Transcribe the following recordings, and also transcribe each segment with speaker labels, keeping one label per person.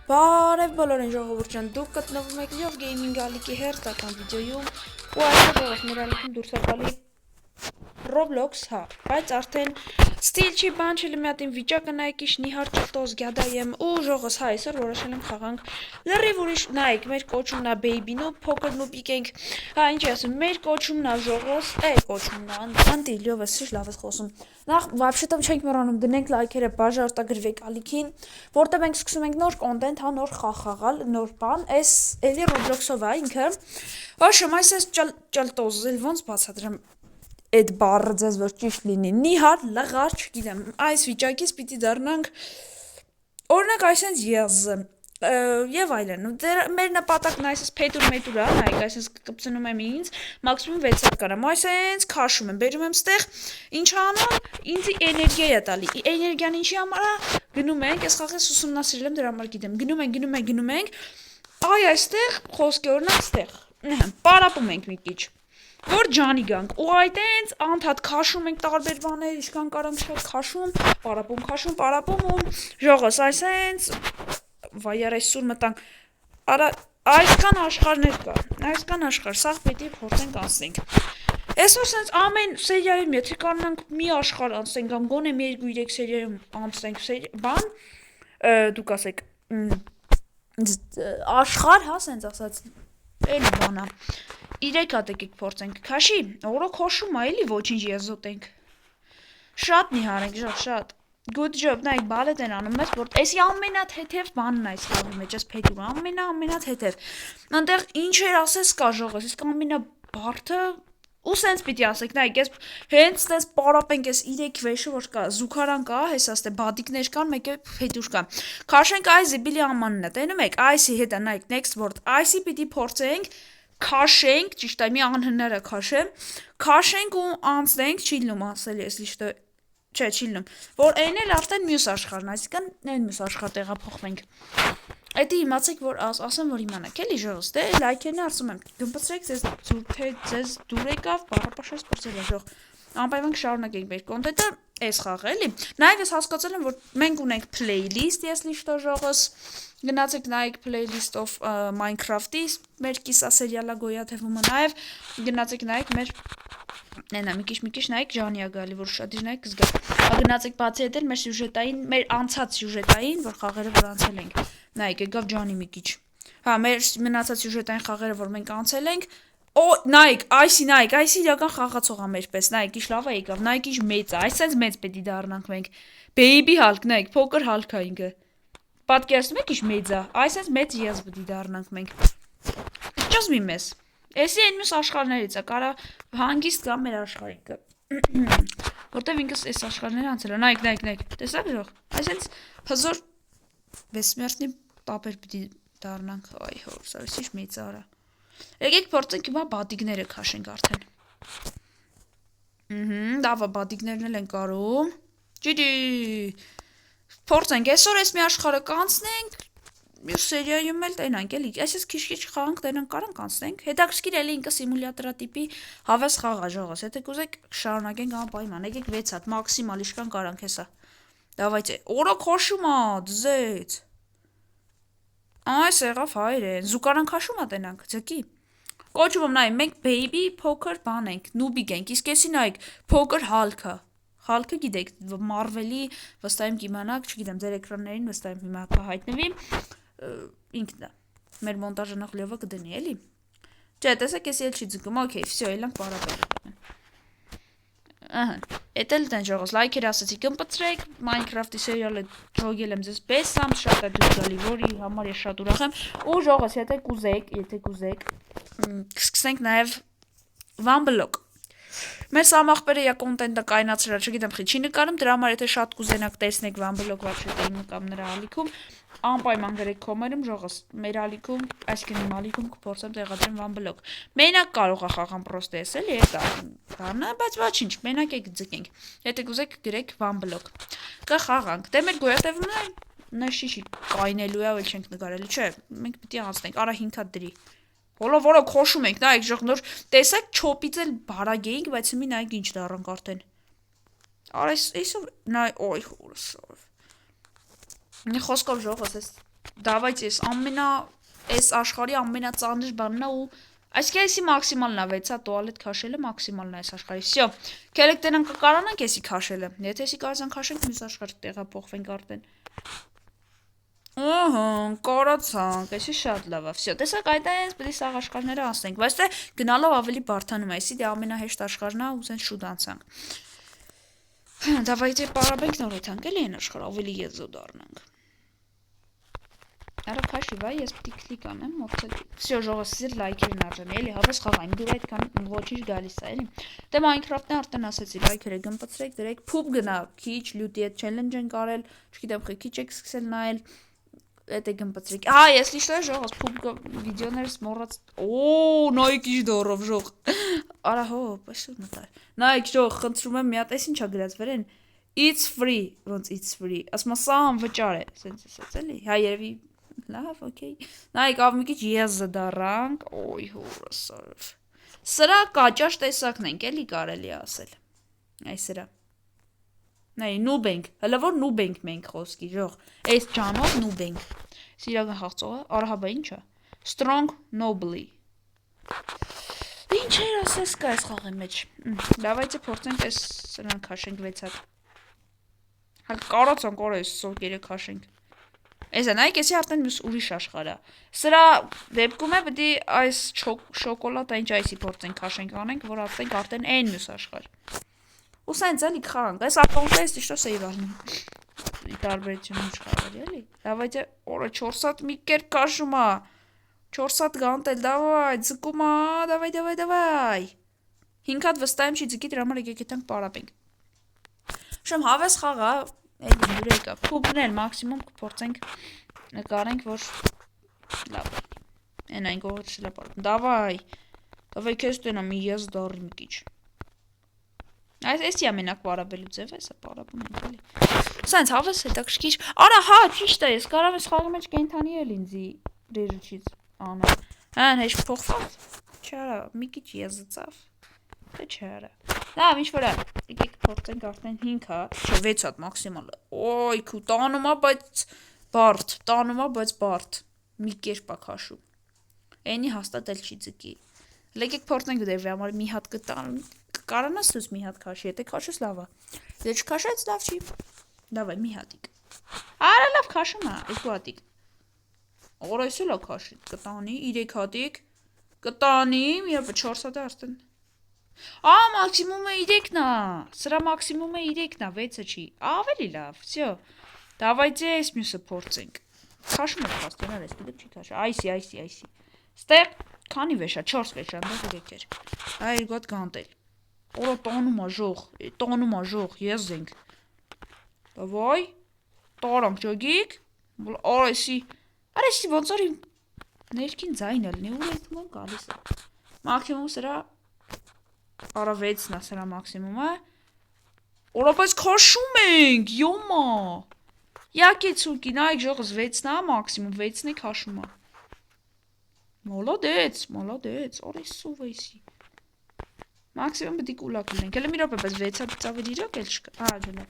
Speaker 1: Բարև բոլորին ժողովուրդ ջան, դուք գտնվում եք Լիով Գեյմինգ ալիքի հերթական վիդեոյում ու այսօր մեր ալիքում դուրս է գալի Roblox, հա, բայց արդեն ստիլ չի, բան չի, մի հատ իմ վիճակը նայեք, իշ նիհար ճտոզ գյադայեմ ու ժողոս, հա, այսօր որոշել եմ խաղանք լրիվ ուրիշ, նայեք, մեր կոչումն է Baby նուբ, փոքր նուբիկ ենք, հա, ինչ ասում, մեր կոչումն է ժողոս, կոչումն է, անտի, լյով ես, շիշ լավ ես խոսում, նախ, վաբշետով չենք մոռանում, դնենք լայքերը, բաժարտագրվեք ալիքին, որտեղ մենք սկսում ենք նոր կոնտենտ, հա, նոր խաղ խաղալ, նոր բան, այս էլի Roblox-ով է ինքը, ոչմ, այս ճլտոզել, ոնց բացատրեմ այդ բառը ձեզ որ ճիշտ լինի, նիհար, լղար, չգիտեմ, այս վիճակից պիտի դառնանք, օրինակ այսենց ես, եւ այլն, մեր նպատակն այսպես փետուր մետուր է, նայեք, այսպես կպցնում եմ ինձ, մաքսիմում 6 հատ կարամ, այսպես քաշում եմ, բերում եմ ստեղ, ինչ անում, ինձ էներգիա է տալի, էներգիան ինչի համար է, գնում ենք, այս խաղը ուսումնասիրել եմ, դրա համար գիտեմ, գնում ենք, այ այստեղ խոսքի օրինակ ստեղ, պարապում ենք մի քիչ որ ջանի գանք, ու այտենց անդհատ քաշում ենք տարբեր բաներ, ինչքան կարանք շատ քաշում, պարապում ու ժողոս, այսենց, վայար այս սուր մտանք, այսքան աշխարհներ կա, այսքան աշխարհ, սաղ պետք է փորձենք անցնենք, այսօր սենց ամեն սերիայում, եթե կարնանք մի աշխարհ անցնենք, կամ գոնե մի 2-3 սերիայում անցնենք, բան, դուք ասեք, աշխարհ, հա, սենց ասած, էլի բանա, 3 հատ եկեք փորձենք, քաշի, օրը քոշում է, էլի ոչինչ եզոտենք, շատ նիհար ենք, շատ, good job, նայք բալետ են անում մեզ, որ էսի ամենաթեթև բանն այս խաղի մեջ, ես փետուր, ամենաթեթև, այնտեղ ինչ էր ասես կա ժողոս, իսկ ամենաբարդը, ու սենց պիտի ասեք, նայք, ես հենց սենց պարապենք ես 3 վեշը, որ կա, զուքարան կա, հեսաստե բադիկներ կան, մեկ է փետուր կա, քաշենք այս զիբիլի ամանն է, տենում եք, այսի հետը, նայք, next word, այսի պիտի փորձենք, քաշենք, ճիշտ է, մի անհնարը քաշենք ու անցնենք, չի լինում ասել ես լիշտը, չէ, չի լինում, որ այն էլ արդեն մյուս աշխարհն, այսինքն այն մյուս աշխարհ տեղափոխվենք, այդի իմացեք, որ ասեմ, որ իմանաք, էլի ժողոս, դե լայքերն ասում եմ, գմպցրեք ձեզ դուր եկավ, բառապաշես պրծել է ժող, անպայման կշարունակենք մեր կոնտենտը, այս խաղը, էլի, նաև ես հասկացել եմ, որ մենք ունենք playlist, ես լիշտո ժողոս, գնացեք նայեք playlist of Minecraft-ի, մեր կիսա սերիալա գոյաթևումը նաև, գնացեք նայեք մեր, նենա, մի քիչ նայեք Ժանի ագալի, որ շատ իր նայեք զգա, գնացեք բացի հետ էլ մեր սյուժետային, մեր անցած սյուժետային, որ խաղերը որ անցել ենք, նայեք եկավ Ժանի մի քիչ, հա, մեր մնացած սյուժետային խաղերը, որ մենք անցել ենք, նայեք, այսի իրական խաղացող է մեր պես, նայեք, իշ լավ է եկավ, նայեք իշ մեծ է, այսպես մեծ պետք է դառնանք մենք, baby Hulk, նայեք, փոքր Hulk է ինքը, պատկերացնում եք իշ մեծ է, այսպես մեծ ես պետք է դառնանք մենք, ճզմի մեզ, էսի այն մյուս աշխարհներից է, կարա հանգիստ գա մեր աշխարհիկը, որտև ինքս այս աշխարհները անցել է, նայեք, տեսակ ժող, այսպես հզոր բեսմերտնի տապեր պետք է դառնանք, այ հոր, սարս իշ մեծ արա, եկեք փորձենք հիմա բադիկները քաշենք արդեն, լավա բադիկներն էլ են կարում, ջիջի, փորձենք, այսօր այս մի աշխարհը կանցնենք, մյուս սերիայում էլ տենանք, էլի, այսպես քիչ խաղանք, տենանք կարանք անցնենք, հետաքրքիր էլի ինքը սիմուլյատորա տիպի հավես խաղ է ժողոս, եթե կուզեք շարունակենք անպայման, եկեք 6 հատ, մաքսիմալ իշքան կարանք հեսա, դավայցե, օրը քաշում է, ձեծ, այս եղավ հայրեն, զուկարան քաշում է տենանք, ձկի, կոչում նայ, մենք baby փոքր բան ենք, նուբիկ ենք, իսկ եսի նայք, փոքր Hulk-ը գիտեք, Marvel-ի վստահ եմ կիմանաք, չգիտեմ, ձեր էկրաններին վստահ եմ հիմա կհայտնվի, ինքն է, մեր մոնտաժը նախ լյովը կդնի, էլի, չէ, տեսեք եսի էլ չի ձգում, օքեյ, վսյո, էլանք պարապել, էտ էլ տեն ժողոս, լայքեր ասացի, կմպծրեք, Minecraft-ի սերիալը ջոգել եմ ձեզ բեսամ, շատ է դուր գալի, որի համար ես շատ ուրախ եմ, ու ժողոս, եթե կուզեք, կսկսենք նաև վամբլոկ, մեր սամախպերը յա կոնտենտը կայնացրել, չգիտեմ խի չի նկարում, դրա համար եթե շատ կուզենակ տեսնեք վամբլոկ վարչետային կամ նրա ալիքում, անպայման գրեք կոմերում ժողոս, մեր ալիքում, այսքան իմ ալիքում կփորձեմ տեղադրեմ վամբլոկ, մենակ կարող է խաղան պրոստե ես էլի, բանը, բայց ոչինչ, մենակ եք ձգենք, եթե կուզեք գրեք վամբլոկ, կխաղանք, դե մեր գոյատևումն նշիշի կայնելու է, էլ չենք նկարելի, չէ, մենք պիտի անցնենք, արա 5 հատ դրի, Որը քոշում ենք, նայեք ժող նոր, տեսակ չոպից էլ բարագ էինք, բայց հիմի նայեք ինչ դառանք արդեն, Արես, այսով, նայ, ոյ, խորսով, Մի խոսքով ժողովուրդ, давайте այս աշխարհի ամենածանր բանն է ու այսինքն մաքսիմալն է 6-ա տուալետ քաշելը մաքսիմալն է այս աշխարհի։ Всё։ Քելեկտենան կկարանանք էսի քաշելը։ Եթե էսի կարծան քաշենք, մյուս աշխարհ տեղափոխվենք արդեն։ Ահա, կարացանք, էսի շատ լավ է։ Всё, տեսակ այդպես պետք է սաղ աշխարհները անցնենք, բայց դե գնալով ավելի բարթանում է, էսի դե ամենահեշտ աշխարհն է ու ցենց շուտ անցանք։ Давайте պարաբենք նորից էլի այն աշխարհ, ավելի եզո դառնանք։ Արա քաշի վայ, ես պիտի կլիկ անեմ, մոռացել։ Всё, ժողովուրդ, լայքերն արժանի, էլի, հավես խաղային, դուր այդքան ոչինչ գալիս է, էլի։ Դե Minecraft-ն արդեն ասեցի, լայքերը գմպցրեք, դրեք, փուբ գնա, քիչ լյուտի այդ challenge են կարել, չգիտեմ, քիչ եք սկսել նայել, այդ է գմպցրեք։ Ես լիշտը ժողովուրդ, փուբ վիդեոներս մոռաց։ Նայեք ինչ դորով ժող։ Արա հո, պեսուր մտար։ Նայեք ժող, խնդրում եմ, մի հատ էս ինչա գրած վերեն։ It's free, ոնց it's free։ Ասում սա անվճար է, սենց ասած էլի։ Երևի լավ, օքեյ։ Նայեք, ավ մի քիչ եզը դառանք։ Օй հորս արև։ Սրա կաճաշ տեսակն ենք, էլի կարելի ասել։ Այ սրա։ Նայ նուբ ենք, հələ որ նուբ ենք մենք խոսքի, ժող։ Այս ճանով նուբ ենք։ Սիրական խաղծողը, արահաբա ինչա։ Strong nobly։ Ինչ էր ասես կա այս խաղի մեջ։ Давайте փորձենք այս սրան քաշենք 6 հատ։ Հəl կարացանք օր այս 3 քաշենք։ Էսա նայեք, էսի արդեն մյուս ուրիշ աշխարհ է։ Սրա դեպքում է պետք է այս շոկոլադա ինչ այսի փորձենք քաշենք անենք, որ ասենք արդեն այն մյուս աշխարհ։ Ու սենց էլի խաղանք, այս ակաունտը էս что save անում։ Տարբերություն ինչ խաղերի էլի։ Давайте օրը 4 հատ մի կերպ քաշում է։ 4 հատ գանտել, давай, ձգում է, давай։ 5 հատ վստահ եմ չի ձգի, դրա համար եկեք այդտեղ պարապենք։ Շեմ հավես խաղա, էլի յուրեկա, փուբն էլ մաքսիմում կփորձենք նկարենք, որ լավ է։ Այն այն կողը չլա պարապ։ Давай քեզ տենամ մի ես դառի մի քիչ։ Այս ամենակ պարապելու ձև է, սա պարապում ենք էլի։ Սենց հավես հետաքրքիր։ Արա, հա, ճիշտ է, ես կարամ այս խաղի մեջ կենթանի էլ ինձի ռեժիչից անա։ Հան հեշտ փոխված։ Չարա, մի քիչ եզծավ։ Դե չարա։ Լավ, ինչ որ է։ Եկեք փորձենք արդեն 5 հատ, չէ 6 հատ մաքսիմալ։ Օй, քու տանում է, բայց բարդ։ Մի կերպ է քաշում։ Էնի հաստատ էլ չի ձգի։ Եկեք փորձենք դեպի համար մի հատ կտան։ Կարանաս դուս մի հատ քաշի, եթե քաշես լավ է։ Դե չքաշեց լավ չի։ Давай մի հատիկ։ Արա լավ քաշում է, 2 հատիկ։ Օրայս էլ է քաշի, կտանի 3 հատիկ։ Կտանի, մի հատ 4 հատ արդեն։ Մաքսիմումը 3-ն է։ Սրա մաքսիմումը 3-ն է, 6-ը չի։ Ավելի լավ, всё։ Давайте այս մյուսը փորձենք։ Քաշում է փաստորեն, այս դեպք չի քաշ։ Այսի։ Ստեղ քանի վեշա, 4 վեշա, դեռ 3 էր։ Այ 2 հատ գանտել։ Օրա տանում է ժող, ես ենք։ Давай, տարանք ջոգիկ։ Արեսի ոնց որ ներքին ձայնը լինի, ու այդքան գալիս է։ Մաքսիմում սրա արա 6-ն է սրա մաքսիմումը։ Օրա բայց քաշում ենք, յոմա։ Յակեցուկի, նայեք ժողս 6-ն է մաքսիմում, 6-ն է քաշում է։ Молодец, արեսու վայսի։ Մաքսիմում պետք է կուլակ լինենք, հələ մի րոպե, բայց 6 հատ ծավալ իրոք էլ չկա, ջնա։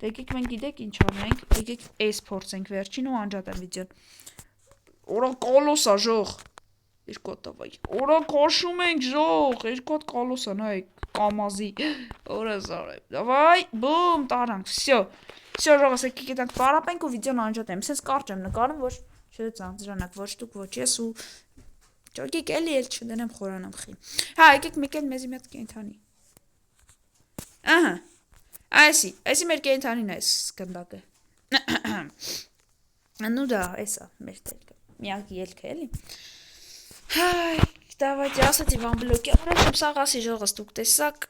Speaker 1: Եկեք մենք գիտեք ինչ անենք, եկեք այս փորձենք վերջին ու անջատեմ վիդեոն։ Օրա կոլոսա ժող։ 2 հատ տավայ։ Օրա քաշում ենք ժող, 2 հատ կոլոսա, նայեք, կամազի։ Օրա զարებ։ Давай, բում, տարանք, всё։ Всё ժողս, եկեք այդտեղ պարապենք ու վիդեոն անջատեմ։ Սենց կարճ եմ նկարում, որ չծանծրանաք, ոչ դուք, ոչ ես ու ջոգիկ էլի էլ չդնեմ խորանամ խի։ Հա, եկեք մեկ էլ մեզի մի հատ կենթանի։ Ահա։ Այսի մեր կենթանին է այս գնդակը։ Ну да, էսա մեր տելքը։ Միակ ելքը էլի։ Հայ, давайте ասացի վան բլոկի, ուրեմն սաղ ասի ժողս դուք տեսակ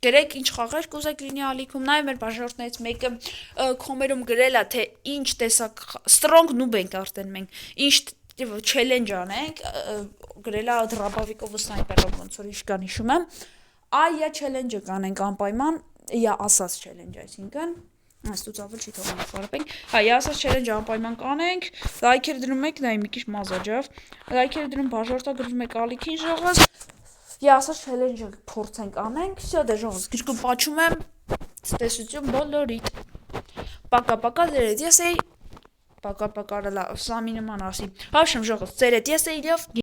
Speaker 1: գրեք ինչ խաղեր կուզեք լինի ալիքում, նաև մեր բաժանորդներից մեկը կոմերում գրել է, թե ինչ տեսակ strong noob ենք արդեն մենք, ինչ challenge անենք, գրել է դրաբավիկով ու սնայպերով ոնց որ իշկան հիշում եմ, այա challenge-ը կանենք անպայման, ասած challenge, այսինքն, ստուծավել չի թողանք պարապենք, ասած challenge անպայման կանենք, լայքեր դնում եք, նայ մի քիչ մազաջավ, լայքեր դնում բաժանորդա գրվում եք ալիքին ժողս, ասած challenge-ը փորձենք անենք, всё դե ժողս, գրկում պատչում եմ, տեսություն բոլորիդ։ Պակա-պակա ձերդ ես էի Պակա-պակա լավ Սամի նման ասի։ Հաշմ ժողոց ձերդ ես էի լավ